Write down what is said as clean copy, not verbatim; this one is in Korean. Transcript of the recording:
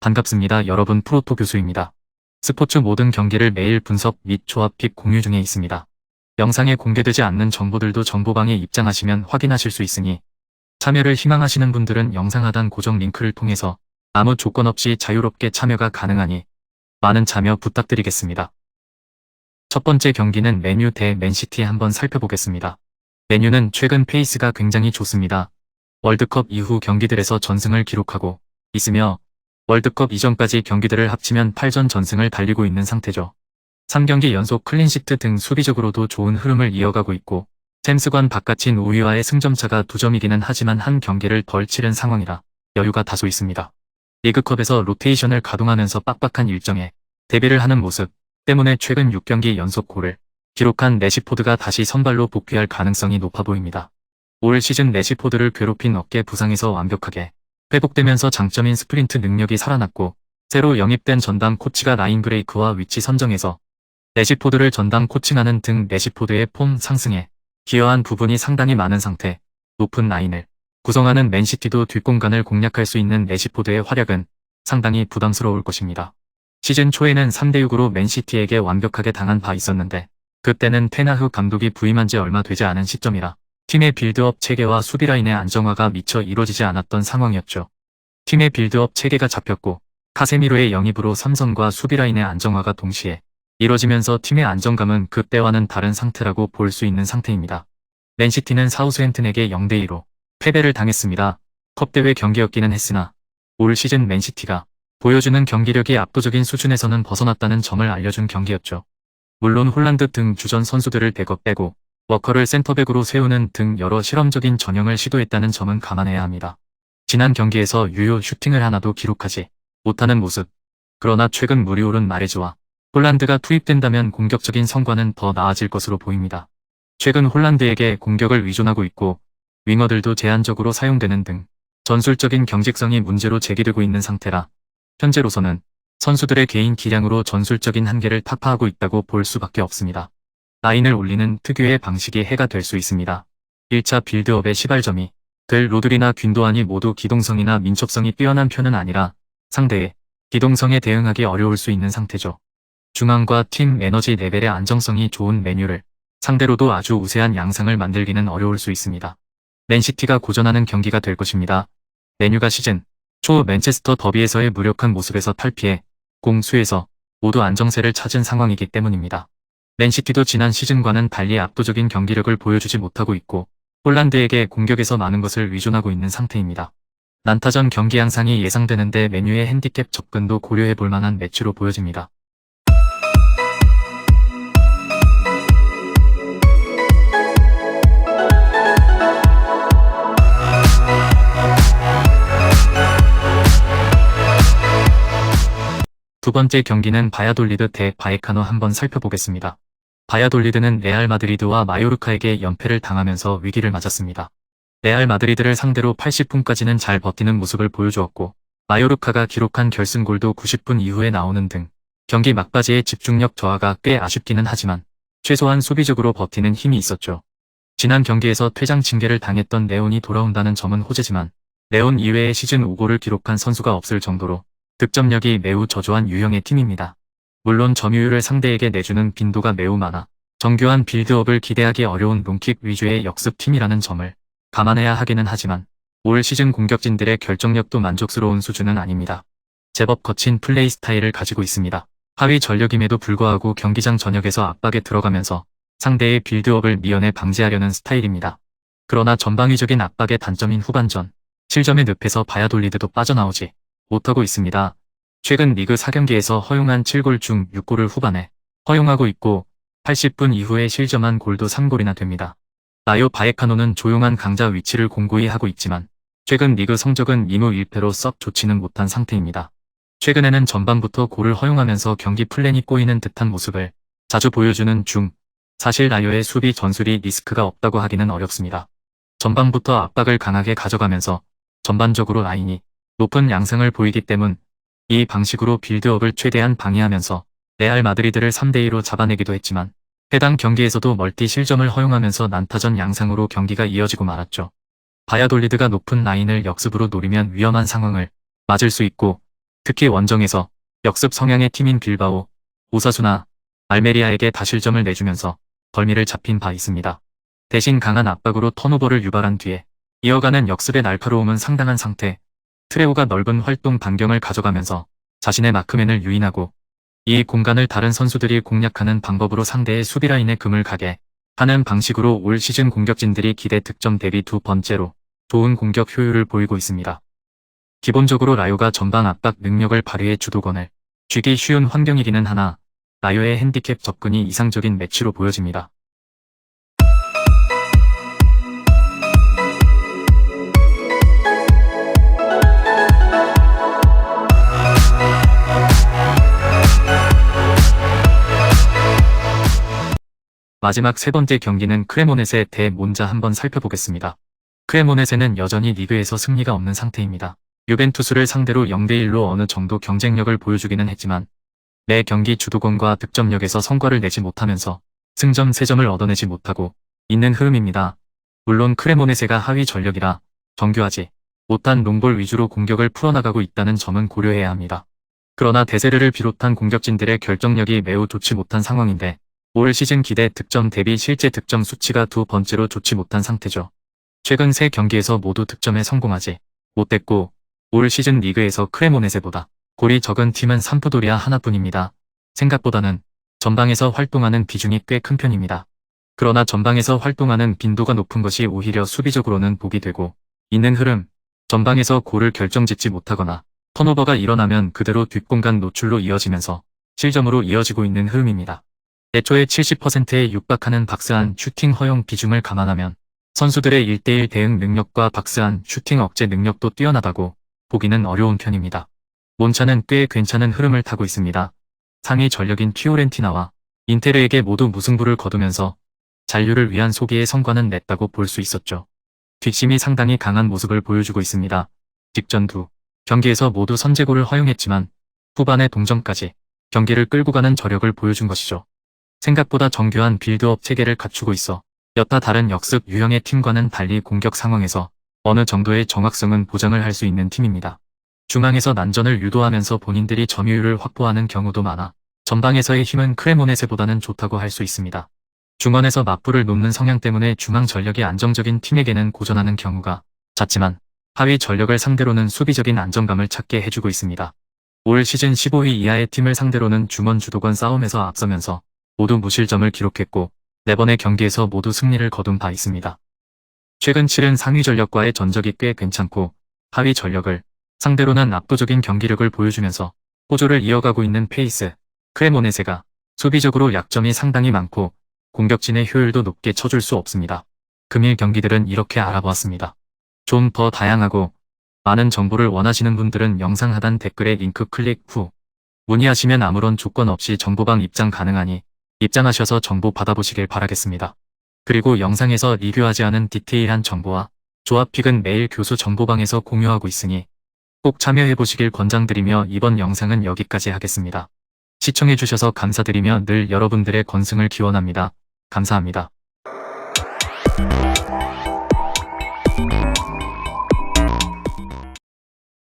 반갑습니다. 여러분, 프로토 교수입니다. 스포츠 모든 경기를 매일 분석 및 조합 픽 공유 중에 있습니다. 영상에 공개되지 않는 정보들도 정보방에 입장하시면 확인하실 수 있으니 참여를 희망하시는 분들은 영상 하단 고정 링크를 통해서 아무 조건 없이 자유롭게 참여가 가능하니 많은 참여 부탁드리겠습니다. 첫 번째 경기는 맨유 대 맨시티 한번 살펴보겠습니다. 맨유는 최근 페이스가 굉장히 좋습니다. 월드컵 이후 경기들에서 전승을 기록하고 있으며 월드컵 이전까지 경기들을 합치면 8전 전승을 달리고 있는 상태죠. 3경기 연속 클린시트 등 수비적으로도 좋은 흐름을 이어가고 있고 템스관 바깥인 5위와의 승점차가 2점이기는 하지만 한 경기를 덜 치른 상황이라 여유가 다소 있습니다. 리그컵에서 로테이션을 가동하면서 빡빡한 일정에 대비를 하는 모습 때문에 최근 6경기 연속 골을 기록한 레시포드가 다시 선발로 복귀할 가능성이 높아 보입니다. 올 시즌 레시포드를 괴롭힌 어깨 부상에서 완벽하게 회복되면서 장점인 스프린트 능력이 살아났고 새로 영입된 전담 코치가 라인 브레이크와 위치 선정에서 레시포드를 전담 코칭하는 등 레시포드의 폼 상승에 기여한 부분이 상당히 많은 상태. 높은 라인을 구성하는 맨시티도 뒷공간을 공략할 수 있는 레시포드의 활약은 상당히 부담스러울 것입니다. 시즌 초에는 3대6으로 맨시티에게 완벽하게 당한 바 있었는데 그때는 테나흐 감독이 부임한 지 얼마 되지 않은 시점이라 팀의 빌드업 체계와 수비 라인의 안정화가 미처 이루어지지 않았던 상황이었죠. 팀의 빌드업 체계가 잡혔고 카세미로의 영입으로 삼선과 수비 라인의 안정화가 동시에 이루어지면서 팀의 안정감은 그때와는 다른 상태라고 볼 수 있는 상태입니다. 맨시티는 사우스햄튼에게 0대2로 패배를 당했습니다. 컵대회 경기였기는 했으나 올 시즌 맨시티가 보여주는 경기력이 압도적인 수준에서는 벗어났다는 점을 알려준 경기였죠. 물론 홀란드 등 주전 선수들을 백업 빼고 워커를 센터백으로 세우는 등 여러 실험적인 전형을 시도했다는 점은 감안해야 합니다. 지난 경기에서 유효 슈팅을 하나도 기록하지 못하는 모습. 그러나 최근 물이 오른 마레즈와 홀란드가 투입된다면 공격적인 성과는 더 나아질 것으로 보입니다. 최근 홀란드에게 공격을 의존하고 있고 윙어들도 제한적으로 사용되는 등 전술적인 경직성이 문제로 제기되고 있는 상태라 현재로서는 선수들의 개인 기량으로 전술적인 한계를 타파하고 있다고 볼 수밖에 없습니다. 라인을 올리는 특유의 방식이 해가 될 수 있습니다. 1차 빌드업의 시발점이 될 로드리나 균도안이 모두 기동성이나 민첩성이 뛰어난 편은 아니라 상대의 기동성에 대응하기 어려울 수 있는 상태죠. 중앙과 팀 에너지 레벨의 안정성이 좋은 맨유를 상대로도 아주 우세한 양상을 만들기는 어려울 수 있습니다. 맨시티가 고전하는 경기가 될 것입니다. 맨유가 시즌 초 맨체스터 더비에서의 무력한 모습에서 탈피해 공수에서 모두 안정세를 찾은 상황이기 때문입니다. 맨시티도 지난 시즌과는 달리 압도적인 경기력을 보여주지 못하고 있고 홀란드에게 공격에서 많은 것을 의존하고 있는 상태입니다. 난타전 경기 양상이 예상되는데 맨유의 핸디캡 접근도 고려해 볼 만한 매치로 보여집니다. 두 번째 경기는 바야돌리드 대 바이카노 한번 살펴보겠습니다. 바야돌리드는 레알 마드리드와 마요르카에게 연패를 당하면서 위기를 맞았습니다. 레알 마드리드를 상대로 80분까지는 잘 버티는 모습을 보여주었고 마요르카가 기록한 결승골도 90분 이후에 나오는 등 경기 막바지의 집중력 저하가 꽤 아쉽기는 하지만 최소한 수비적으로 버티는 힘이 있었죠. 지난 경기에서 퇴장 징계를 당했던 레온이 돌아온다는 점은 호재지만 레온 이외에 시즌 5골을 기록한 선수가 없을 정도로 득점력이 매우 저조한 유형의 팀입니다. 물론 점유율을 상대에게 내주는 빈도가 매우 많아 정교한 빌드업을 기대하기 어려운 롱킥 위주의 역습팀이라는 점을 감안해야 하기는 하지만 올 시즌 공격진들의 결정력도 만족스러운 수준은 아닙니다. 제법 거친 플레이 스타일을 가지고 있습니다. 하위 전력임에도 불구하고 경기장 전역에서 압박에 들어가면서 상대의 빌드업을 미연에 방지하려는 스타일입니다. 그러나 전방위적인 압박의 단점인 후반전 실점의 늪에서 바야돌리드도 빠져나오지 못하고 있습니다. 최근 리그 4경기에서 허용한 7골 중 6골을 후반에 허용하고 있고 80분 이후에 실점한 골도 3골이나 됩니다. 라요 바에카노는 조용한 강자 위치를 공고히 하고 있지만 최근 리그 성적은 2무 1패로 썩 좋지는 못한 상태입니다. 최근에는 전반부터 골을 허용하면서 경기 플랜이 꼬이는 듯한 모습을 자주 보여주는 중 사실 라요의 수비 전술이 리스크가 없다고 하기는 어렵습니다. 전반부터 압박을 강하게 가져가면서 전반적으로 라인이 높은 양상을 보이기 때문 이 방식으로 빌드업을 최대한 방해하면서 레알 마드리드를 3대2로 잡아내기도 했지만 해당 경기에서도 멀티 실점을 허용하면서 난타전 양상으로 경기가 이어지고 말았죠. 바야돌리드가 높은 라인을 역습으로 노리면 위험한 상황을 맞을 수 있고, 특히 원정에서 역습 성향의 팀인 빌바오, 오사수나 알메리아에게 다실점을 내주면서 벌미를 잡힌 바 있습니다. 대신 강한 압박으로 턴오버를 유발한 뒤에 이어가는 역습의 날카로움은 상당한 상태. 트레오가 넓은 활동 반경을 가져가면서 자신의 마크맨을 유인하고, 이 공간을 다른 선수들이 공략하는 방법으로 상대의 수비라인에 금을 가게 하는 방식으로 올 시즌 공격진들이 기대 득점 대비 두 번째로 좋은 공격 효율을 보이고 있습니다. 기본적으로 라요가 전방 압박 능력을 발휘해 주도권을 쥐기 쉬운 환경이기는 하나, 라요의 핸디캡 접근이 이상적인 매치로 보여집니다. 마지막 세 번째 경기는 크레모네세 대 몬자 한번 살펴보겠습니다. 크레모네세는 여전히 리그에서 승리가 없는 상태입니다. 유벤투스를 상대로 0대1로 어느 정도 경쟁력을 보여주기는 했지만 매 경기 주도권과 득점력에서 성과를 내지 못하면서 승점 3점을 얻어내지 못하고 있는 흐름입니다. 물론 크레모네세가 하위 전력이라 정교하지 못한 롱볼 위주로 공격을 풀어나가고 있다는 점은 고려해야 합니다. 그러나 데세르를 비롯한 공격진들의 결정력이 매우 좋지 못한 상황인데, 올 시즌 기대 득점 대비 실제 득점 수치가 두 번째로 좋지 못한 상태죠. 최근 3경기에서 모두 득점에 성공하지 못했고, 올 시즌 리그에서 크레모네세보다 골이 적은 팀은 삼프도리아 하나뿐입니다. 생각보다는 전방에서 활동하는 비중이 꽤 큰 편입니다. 그러나 전방에서 활동하는 빈도가 높은 것이 오히려 수비적으로는 복이 되고 있는 흐름, 전방에서 골을 결정짓지 못하거나 턴오버가 일어나면 그대로 뒷공간 노출로 이어지면서 실점으로 이어지고 있는 흐름입니다. 애초에 70%에 육박하는 박스안 슈팅 허용 비중을 감안하면 선수들의 1대1 대응 능력과 박스안 슈팅 억제 능력도 뛰어나다고 보기는 어려운 편입니다. 몬차는 꽤 괜찮은 흐름을 타고 있습니다. 상위 전력인 피오렌티나와 인테르에게 모두 무승부를 거두면서 잔류를 위한 소기의 성과는 냈다고 볼 수 있었죠. 뒷심이 상당히 강한 모습을 보여주고 있습니다. 직전 두 경기에서 모두 선제골을 허용했지만 후반에 동점까지 경기를 끌고 가는 저력을 보여준 것이죠. 생각보다 정교한 빌드업 체계를 갖추고 있어 여타 다른 역습 유형의 팀과는 달리 공격 상황에서 어느 정도의 정확성은 보장을 할 수 있는 팀입니다. 중앙에서 난전을 유도하면서 본인들이 점유율을 확보하는 경우도 많아 전방에서의 힘은 크레모네세보다는 좋다고 할 수 있습니다. 중원에서 맞불을 놓는 성향 때문에 중앙 전력이 안정적인 팀에게는 고전하는 경우가 잦지만 하위 전력을 상대로는 수비적인 안정감을 찾게 해주고 있습니다. 올 시즌 15위 이하의 팀을 상대로는 중원 주도권 싸움에서 앞서면서 모두 무실점을 기록했고 4번의 경기에서 모두 승리를 거둔 바 있습니다. 최근 7은 상위 전력과의 전적이 꽤 괜찮고 하위 전력을 상대로는 압도적인 경기력을 보여주면서 호조를 이어가고 있는 페이스, 크레모네세가 수비적으로 약점이 상당히 많고 공격진의 효율도 높게 쳐줄 수 없습니다. 금일 경기들은 이렇게 알아보았습니다. 좀 더 다양하고 많은 정보를 원하시는 분들은 영상 하단 댓글에 링크 클릭 후 문의하시면 아무런 조건 없이 정보방 입장 가능하니 입장하셔서 정보 받아보시길 바라겠습니다. 그리고 영상에서 리뷰하지 않은 디테일한 정보와 조합픽은 매일 교수 정보방에서 공유하고 있으니 꼭 참여해보시길 권장드리며 이번 영상은 여기까지 하겠습니다. 시청해주셔서 감사드리며 늘 여러분들의 건승을 기원합니다. 감사합니다.